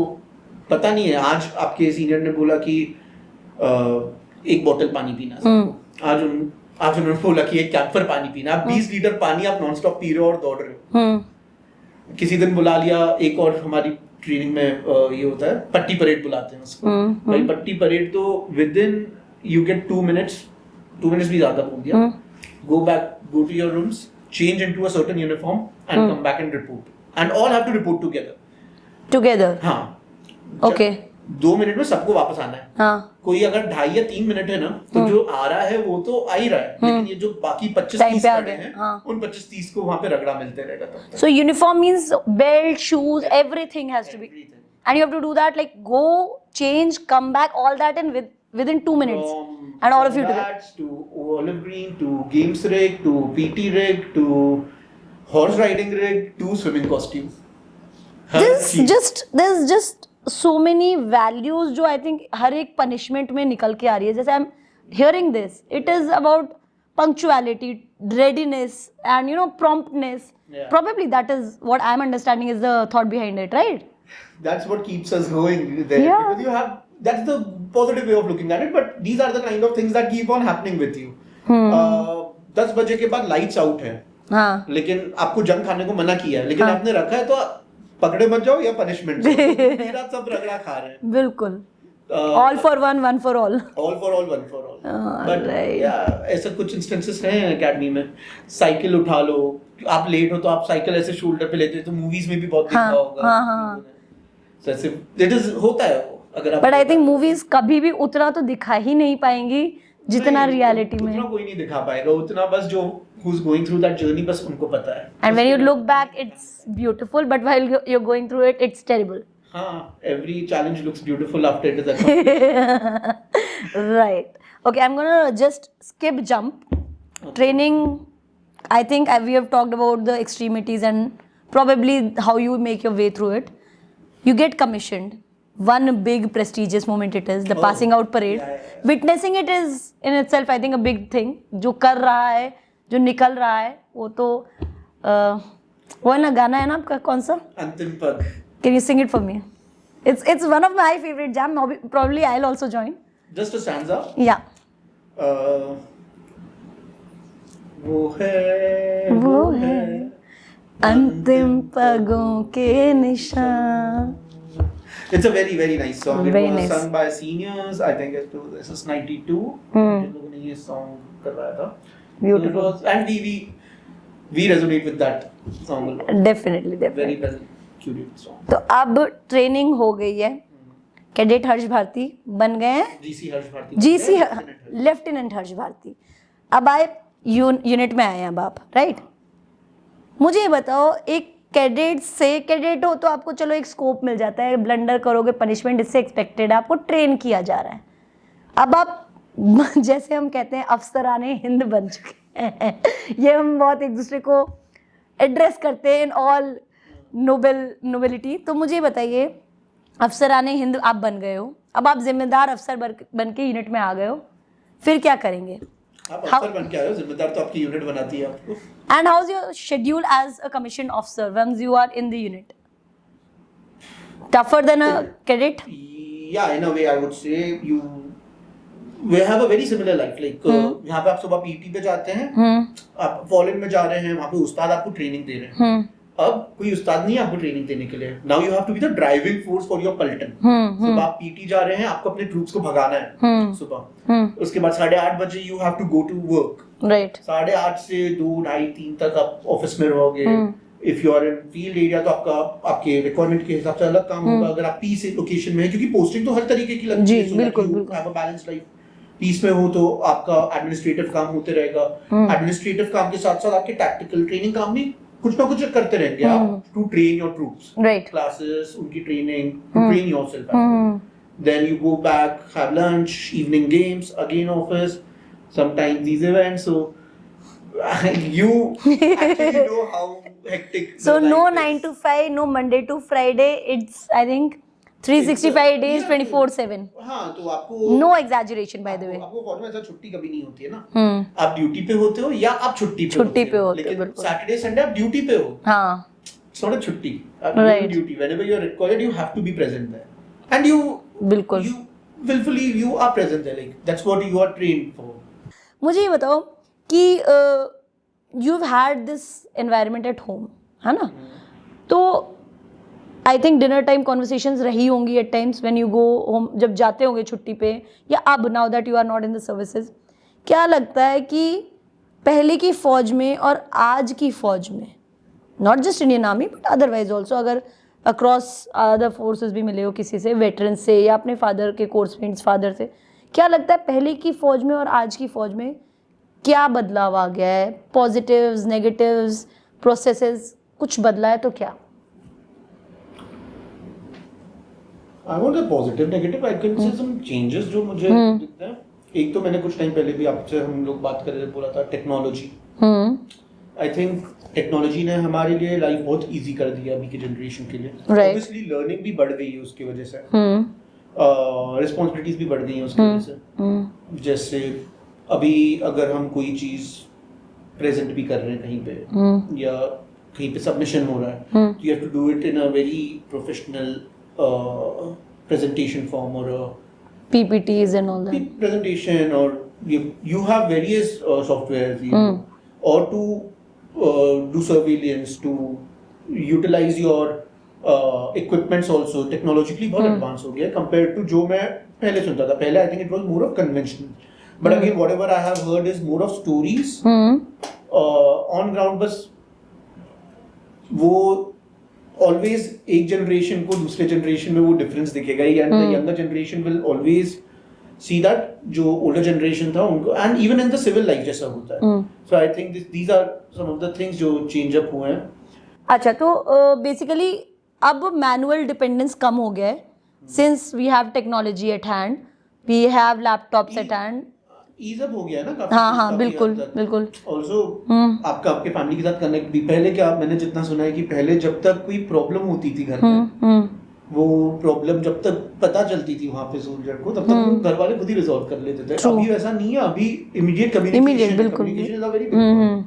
पता नहीं है, आज आपके सीनियर ने बोला कि एक बोतल पानी पीना सबको, आज उन्होंने बोला कि एक कैंप पर पानी पीना, आप 20 लीटर पानी आप नॉन स्टॉप पी रहे हो और दौड़ रहे हो। किसी दिन बुला लिया, एक और हमारी ट्रेनिंग में ये होता है पट्टी परेड बुलाते हैं उसको, भाई पट्टी परेड तो within you get 2 minutes भी ज्यादा बोल दिया, go to your rooms, change into a certain uniform and come back and report, and all have to report together. हाँ, ओके, 2 मिनट में सबको वापस आना है। हाँ, कोई अगर 2.5 या 3 मिनट है ना, तो जो आ रहा है वो तो आ ही रहा है, लेकिन ये जो बाकी 25-30 खड़े हैं, उन 25-30 को वहां पे रगड़ा मिलते रहेगा तब तक। So uniform means belt, shoes, everything has to be, and you have to do that, like go, change, come back, all that in within 2 minutes, and all of you together. To olive green, to games rig, to PT rig, to horse riding rig, to swimming costume. There's just so many values जो I think हर एक punishment में निकल के आ रही है। जैसे I'm hearing this, it is about punctuality, readiness, and promptness. Yeah. Probably that is what I'm understanding is the thought behind it, right? That's what keeps us going there. Yeah. Because that's the positive way of looking at it, but these are the kind of things that keep on happening with you. 10 बजे के बाद lights out है, हाँ, लेकिन आपको junk खाने को मना किया है, लेकिन आपने रखा है, तो पकड़े मत जाओ या पनिशमेंट मेरा सब रगड़ा खा रहे हैं। बिल्कुल, all for one, one for all. All for all, one for all. But ऐसा कुछ इंस्टेंसेस हैं एकेडमी में। साइकिल उठा लो, आप लेट हो तो आप साइकिल ऐसे शोल्डर पे लेते हो, तो मूवीज में भी बहुत देखा होगा। हाँ। ऐसे इट इज होता है वो, अगर आप, बट आई थिंक मूवीज कभी भी उतना तो दिखा ही नहीं पाएंगी जितना रियलिटी में। उतना कोई नहीं दिखा पाएगा, उतना बस जो who's going through that journey बस उनको पता है। And when you look back, it's beautiful, but while you're going through it, it's terrible. हाँ, every challenge looks beautiful after it is accomplished. Right. Okay, I'm gonna just skip jump. Okay. Training, I think we have talked about the extremities and probably how you make your way through it. You get commissioned. One big prestigious moment it is, the passing out parade. Yeah. Witnessing it is in itself, I think, a big thing. जो कर रहा है, जो निकल रहा है, वो तो वो ना गाना है ना आपका, कौन सा? अंतिम पग. Can you sing it for me? It's one of my favorite jam. Probably I'll also join. Just a stanza. Yeah. वो है अंतिम पगों के निशान. It's a very very nice song. Very it was nice. sung by seniors. I think this is 92. जिन लोगों ने ये song करवाया था. Beautiful. And we resonate with that song a lot. Definitely. Very well curated song. तो अब training हो गई है, कैडेट हर्ष भारती बन गए हैं, GC लेफ्टिनेंट हर्ष भारती. अब आए यूनिट में आए हैं अब आप, राइट? मुझे ये बताओ, एक कैडेट से, कैडेट हो तो आपको चलो एक स्कोप मिल जाता है, ब्लंडर करोगे पनिशमेंट इससे एक्सपेक्टेड है, आपको ट्रेन किया जा रहा है. अब आप जैसे हम कहते हैं अफसराने हिंद बन चुके हैं. ये हम बहुत एक दूसरे को एड्रेस करते हैं इन ऑल नोबेलिटी. तो मुझे बताइए, अफसराने हिंद आप बन गए हो, अब आप जिम्मेदार अफसर बन के यूनिट में आ गए हो, फिर क्या करेंगे? आप अफसर बन के आए हो, जिम्मेदार तो आपकी यूनिट बनाती है आपको. And how's your schedule as a commissioned officer once you are in the unit? Tougher than a cadet? Yeah, in a way I would say we have a very similar life. Like यहाँ पे आप सुबह PT पे जाते हैं, आप fallen में जा रहे हैं, वहाँ पे उस्ताद आपको ट्रेनिंग दे रहे हैं. अब कोई उस्ताद नहीं है आपको ट्रेनिंग देने के लिए. Now you have to be the driving force for your pulton. सुबह आप PT जा रहे हैं, आपको अपने ट्रूप्स को भगाना है सुबह. उसके बाद 8:30 बजे you have to go to work. Right. 8:30 से 2, 2:30, 3 तक आप ऑफिस में रहोगे. If you are in field area तो आपके रिक्वायरमेंट के हिसाब से अलग काम होगा. अगर आप पीस लोकेशन में है, क्योंकि पोस्टिंग तो हर तरीके की लगती है, बिल्कुल. Have a balance life. Peace में हो तो आपका एडमिनिस्ट्रेटिव काम होते रहेगा. एडमिनिस्ट्रेटिव काम के साथ साथ आपके टैक्टिकल ट्रेनिंग काम भी कुछ ना कुछ करते रहेंगे आप, to train your troops. Right. Classes, उनकी training, to train yourself. Then you go back, have lunch, evening games, again office, sometimes these events. So You actually know how hectic. So the no life is. 9 to 5, no Monday to Friday. It's I think 365 days, Yeah, 24/7. हाँ तो आपको No exaggeration by the way. आपको फौज में ऐसा छुट्टी कभी नहीं होती है ना. हम्म. आप ड्यूटी पे होते हो या आप छुट्टी पे छुट्टी पे हो. होते हो, लेकिन बिल्कुल. सैटरडे संडे आप ड्यूटी पे हो. हाँ. It's not a छुट्टी. Right. Duty. Whenever you are required, you have to be present there. And you बिल्कुल. you willfully you are present there. Like that's what you are trained for. मुझे ये बताओ कि you've had this environment at home, है ना? तो I think dinner time conversations रही होंगी at times when you go home, जब जाते होंगे छुट्टी पे, या अब now that you are not in the services. क्या लगता है कि पहले की फ़ौज में और आज की फ़ौज में, not just Indian army but otherwise also, अगर अक्रॉस अदर फोर्सेज भी मिले हो किसी से, वेटरन से या अपने फादर के कोर्समेट्स फादर से, क्या लगता है पहले की फ़ौज में और आज की फ़ौज में क्या बदलाव आ गया है? पॉजिटिव्स, नेगेटिव्स, प्रोसेसेस कुछ बदला है तो क्या? I want a positive, negative. I can say some changes जो मुझे दिखते हैं. एक तो मैंने कुछ टाइम पहले भी आपसे हम लोग बात कर रहे थे, बोला था टेक्नोलॉजी. आई थिंक टेक्नोलॉजी ने हमारे लिए लाइफ बहुत इजी कर दिया अभी की जनरेशन के लिए. ऑब्वियसली लर्निंग भी बढ़ गई है उसकी वजह से, रिस्पॉन्सिबिलिटीज भी बढ़ गई हैं उसकी वजह से. जैसे अभी अगर हम कोई चीज प्रेजेंट भी कर रहे हैं कहीं पे या कहीं पे सबमिशन हो रहा है, you have to do it in a very professional presentation form or a PPTs and all that. Presentation, or you have various softwares or to do surveillance, to utilize your equipments also. Technologically बहुत advanced हो गया compared to जो मैं पहले सुनता था. पहले I think it was more of conventional, but again whatever I have heard is more of stories. On ground बस वो ऑलवेज एक जनरेशन को दूसरे जनरेशन में वो डिफरेंस दिखेगा ही, and the younger generation will always see that जो ओल्डर जनरेशन था उनको, and even in the civil life जैसा होता है. So I think these are some of the things जो चेंज अप हुए हैं. अच्छा, तो बेसिकली अब मैनुअल डिपेंडेंस कम हो गया है since we have technology at hand, we have laptops at hand. Ease up हो गया है ना काफी. हाँ, बिल्कुल बिल्कुल. ऑल्सो आपका आपके फैमिली के साथ कनेक्ट भी. पहले क्या, मैंने जितना सुना है कि पहले जब तक कोई प्रॉब्लम होती थी घर में, वो प्रॉब्लम जब तक पता चलती थी वहां पे सोल्जर को, तब तक घर वाले खुद ही रिजॉल्व कर लेते थे. अभी वैसा नहीं है. अभी immediate communication is a very big.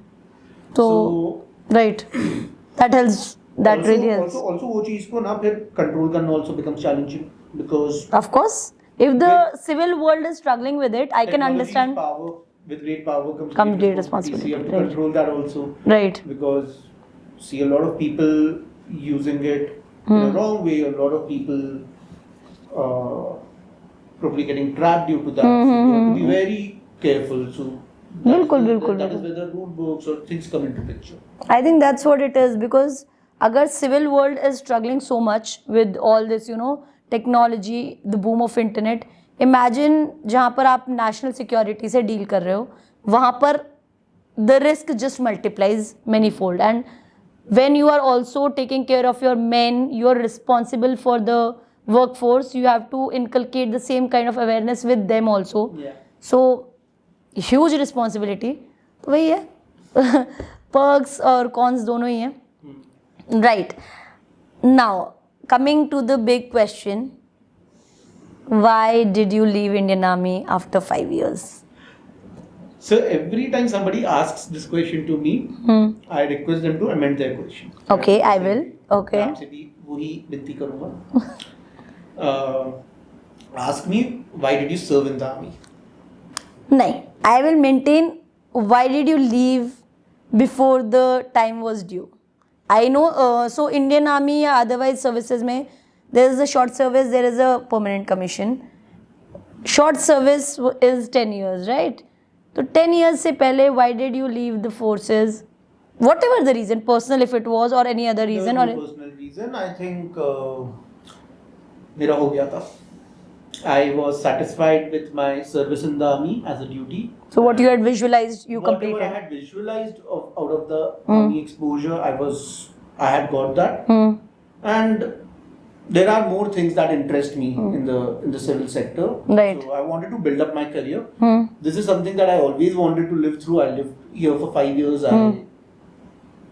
तो right, that helps, that really helps. Also वो चीज को ना फिर कंट्रोल करना also becomes challenging, because of course if the civil world is struggling with it, I can understand. Power, with great power comes great responsibility. You have to control that also. Right. Because see a lot of people using it in a wrong way. A lot of people probably getting trapped due to that. So you have to be very careful. So बिल्कुल. That is where the rule books or things come into picture. I think that's what it is, because अगर civil world is struggling so much with all this, technology, the boom of internet, imagine जहाँ पर आप national security से deal कर रहे हो, वहाँ पर the risk just multiplies many fold. And when you are also taking care of your man, you are responsible for the work force, you have to inculcate the same kind of awareness with them also. So huge responsibility. तो वही है, perks और cons दोनों ही हैं. Right. Now coming to the big question, why did you leave Indian Army after 5 years? So every time somebody asks this question to me, I request them to amend their question. Okay, I will. Okay. आपसे भी वही विनती करूँगा. Ask me, why did you serve in the army? नहीं, I will maintain, why did you leave before the time was due? I know, so Indian Army या otherwise services में there is a short service, there is a permanent commission. Short service is 10 years, right? तो 10 years से पहले why did you leave the forces? Whatever the reason, personal if it was or any other reason. There was no personal reason. I think मेरा हो गया था. I was satisfied with my service in the army as a duty. So what you had visualized, you Whatever completed. I had visualized out of the army exposure, I had got that. And there are more things that interest me in the civil sector. Right. So I wanted to build up my career. This is something that I always wanted to live through. I lived here for 5 years. I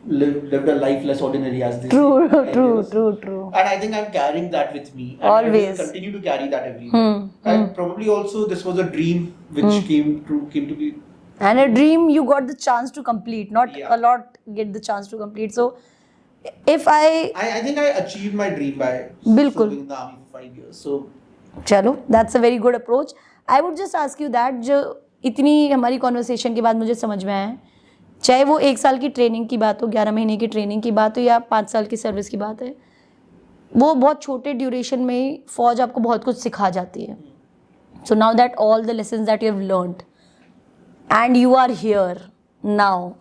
lived a life less ordinary, as they say. 5 years. True. And I think I'm carrying that with me. And Always. I will continue to carry that everywhere. And probably also this was a dream which came to be. And a dream you got the chance to complete. Not Yeah. a lot get the chance to complete. So if I think I achieved my dream by बिल्कुल. serving in the army for 5 years. So चलो that's a very good approach. I would just ask you that जो इतनी हमारी conversation के बाद मुझे समझ में आया है, चाहे वो 1 साल की ट्रेनिंग की बात हो, 11 महीने की ट्रेनिंग की बात हो या 5 साल की सर्विस की बात है, वो बहुत छोटे ड्यूरेशन में ही फौज आपको बहुत कुछ सिखा जाती है. So now that all the lessons that you have learned and you are here now,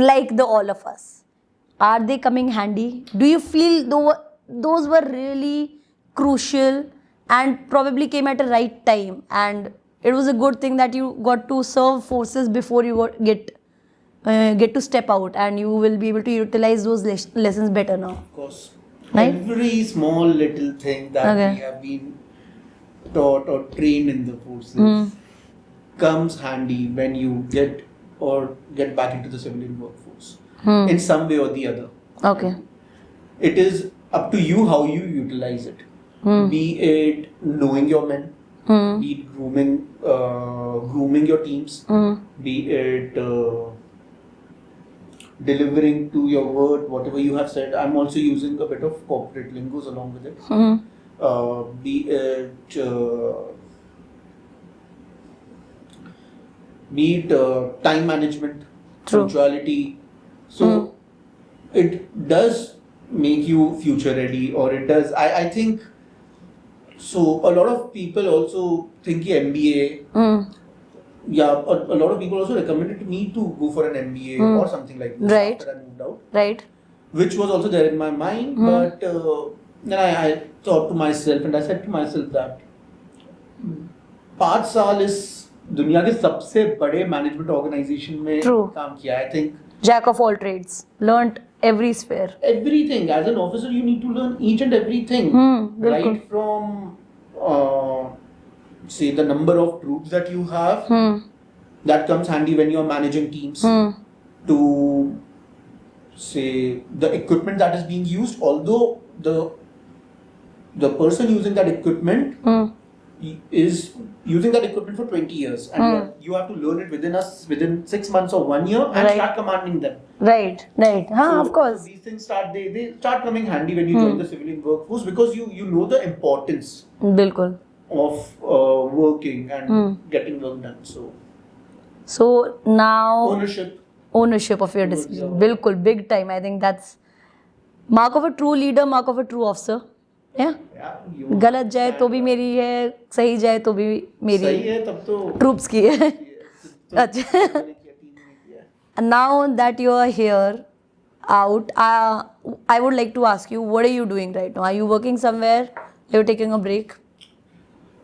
like the all of us, are they coming handy? Do you feel those were really crucial and probably came at a right time, and it was a good thing that you got to serve forces before you get to step out, and you will be able to utilize those lessons better now? of course, Right? every small little thing that Okay. we have been taught or trained in the forces comes handy when you get back into the civilian workforce in some way or the other. Okay. It is up to you how you utilize it. Be it knowing your men, be it grooming your teams, be it delivering to your word whatever you have said. I'm also using a bit of corporate lingos along with it. Be it time management, True. punctuality. So it does make you future ready, or it does. I think so. A lot of people also think MBA. Yeah, a lot of people also recommended me to go for an MBA or something like this Right. after I moved out, Right. which was also there in my mind. But then I thought to myself, and I said to myself that 5 साल इस दुनिया के सबसे बड़े management organisation में True. काम किया. I think Jack of all trades, learnt every sphere. everything. As an officer, you need to learn each and everything. बिल्कुल. Right from say the number of troops that you have, that comes handy when you're managing teams, to say the equipment that is being used, although the person using that equipment is using that equipment for 20 years, and you have to learn it within 6 months or 1 year and Right. start commanding them. Right. हाँ, So- of course. So these things they start coming handy when you join the civilian workforce, because you know the importance बिल्कुल. of working and getting work done. So now Ownership of your decision. Yeah. बिल्कुल, big time. I think that's mark of a true leader, mark of a true officer. Yeah. Yeah, you गलत जाए तो भी मेरी है, सही जाए तो भी मेरी सही है तब तो ट्रूप्स की है. अच्छा. मैंने किया, टीम ने किया. And now that you are here out, I would like to ask you, what are you doing right now? Are you working somewhere? Are you taking a break?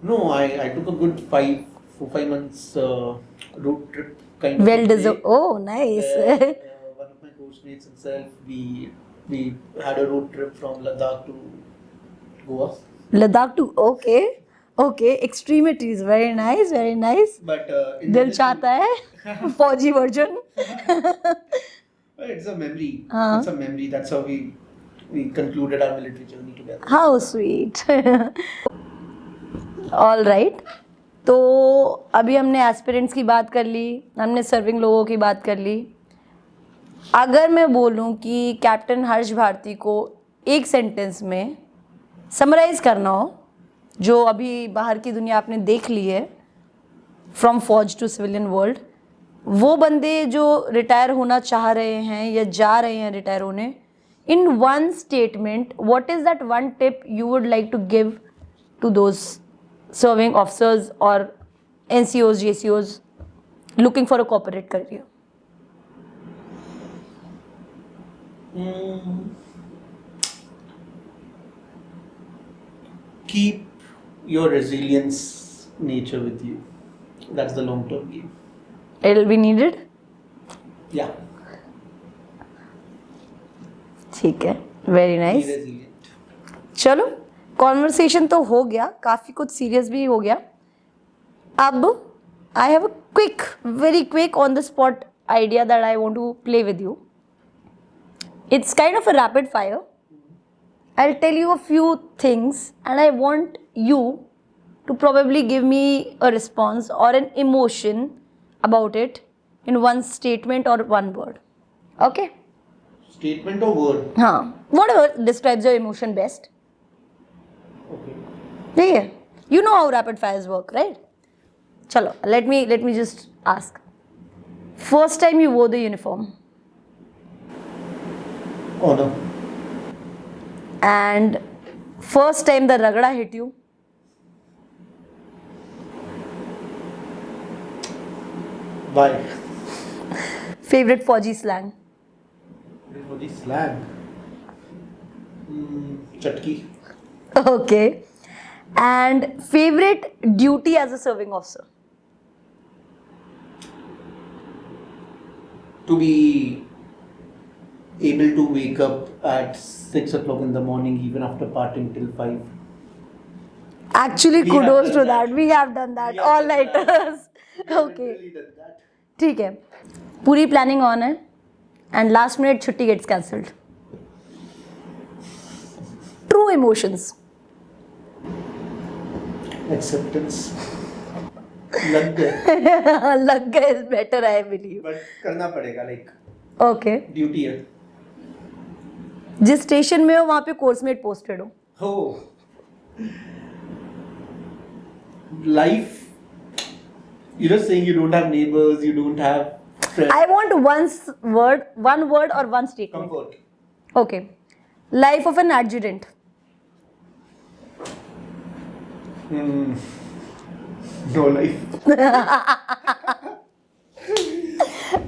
No, I took a good 4-5 months road trip kind of. Well break. deserved. Oh, nice. One of my coach mates himself, we had a road trip from Ladakh to Goa. Ladakh to okay, extremities. Very nice, very nice. But दिल चाहता है फौजी version. it's a memory. It's a memory. That's how we concluded our military journey together. How sweet. All right. तो अभी हमने aspirants की बात कर ली, हमने सर्विंग लोगों की बात कर ली. अगर मैं बोलूं कि कैप्टन हर्ष भारती को एक सेंटेंस में समराइज करना हो, जो अभी बाहर की दुनिया आपने देख ली है फ्रॉम फौज टू सिविलियन वर्ल्ड, वो बंदे जो रिटायर होना चाह रहे हैं या जा रहे हैं रिटायर होने, in one statement what is that one tip you would like to give to those serving officers or NCOs, JCOs looking for a corporate career? Keep your resilience nature with you. That's the long-term game. It'll be needed. Yeah. ठीक है, very Be nice. resilient. चलो conversation तो हो गया, काफ़ी कुछ serious भी हो गया. अब I have a quick, very quick on the spot idea that I want to play with you. It's kind of a rapid fire. I'll tell you a few things and I want you to probably give me a response or an emotion about it in one statement or one word. Okay? Statement or word? हाँ, whatever describes your emotion best. Okay. ठीक है? You know how rapid fires work, right? चलो, let me just ask. First time you wore the uniform. Honor. And first time the ragda hit you. Why? Favorite Fauji slang. For the slang. Chatki. Okay. And favorite duty as a serving officer. To be able to wake up at 6 o'clock in the morning even after partying till 5. Actually, We have kudos done to that. that. We have done that. We have All done that. nighters. Okay. Literally done that. ठीक है. पूरी planning on है. And last minute छुट्टी gets cancelled. True emotions. Acceptance. लग गए. लग गए is better, I believe. But करना पड़ेगा, like Okay. duty है. जिस स्टेशन में हो वहाँ पे कोर्समेट पोस्टेड हो. Oh. Life. You're just saying you don't have neighbors, you don't have friends. I want one word or one statement. Comfort. Okay. Life of an adjutant. No life.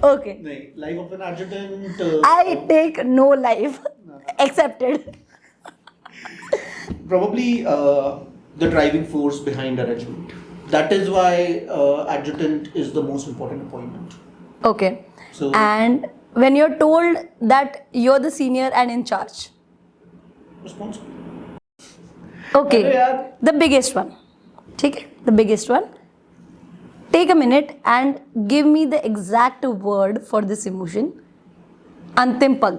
Okay. नहीं, life of an adjutant. I take no life. Accepted. Probably the driving force behind a regiment. That is why adjutant is the most important appointment. Okay. So- And when you're told that you're the senior and in charge. Responsible. Okay. अरे यार. The biggest one. ठीक है? The biggest one. Take a minute and give me the exact word for this emotion. अंतिम पग.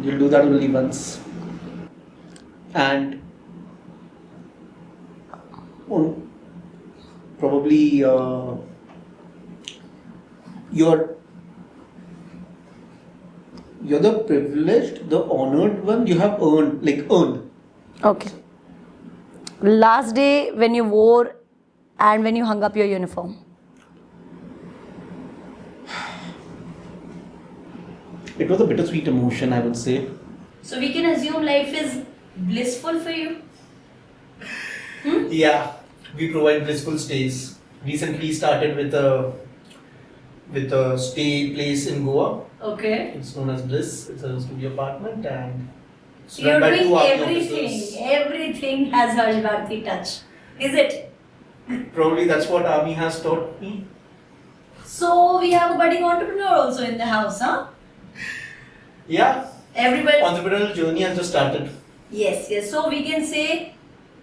You'll do that only once. And probably you're the privileged, the honored one. You have earned. Okay. Last day when you wore and when you hung up your uniform. It was a bittersweet emotion, I would say. So we can assume life is blissful for you? Yeah, we provide blissful stays. Recently started with a stay place in Goa. Okay. It's known as Bliss. It's a studio apartment and it's You're run by doing two army everything. officers. Everything has Harsh Bharti touch. Is it? Probably that's what army has taught me. So we have a budding entrepreneur also in the house, huh? Yeah, Everybody. entrepreneurial journey has just started. Yes, yes. So we can say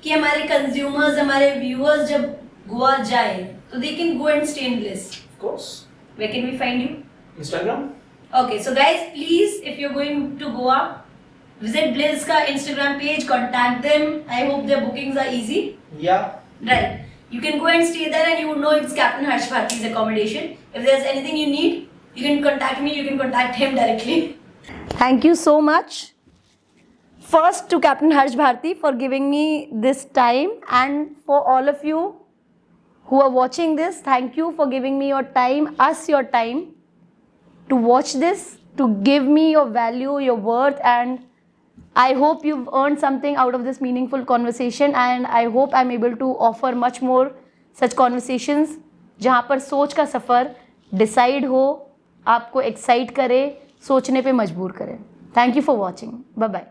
कि हमारे consumers, हमारे viewers जब गोवा जाए तो they can go and stay in Bliss. Of course. Where can we find you? Instagram. Okay, so guys, please, if you're going to Goa, visit Bliss का Instagram page, contact them. I hope their bookings are easy. Yeah. Right. You can go and stay there and you would know it's Captain Harsh Bharti's accommodation. If there's anything you need, you can contact me, you can contact him directly. Thank you so much. First to Captain Harsh Bharti for giving me this time, and for all of you who are watching this, thank you for giving me your time, us your time to watch this, to give me your value, your worth, and I hope you've earned something out of this meaningful conversation, and I hope I'm able to offer much more such conversations जहाँ पर सोच का सफ़र decide हो, आपको excite करे, सोचने पे मजबूर करे. Thank you for watching. Bye bye.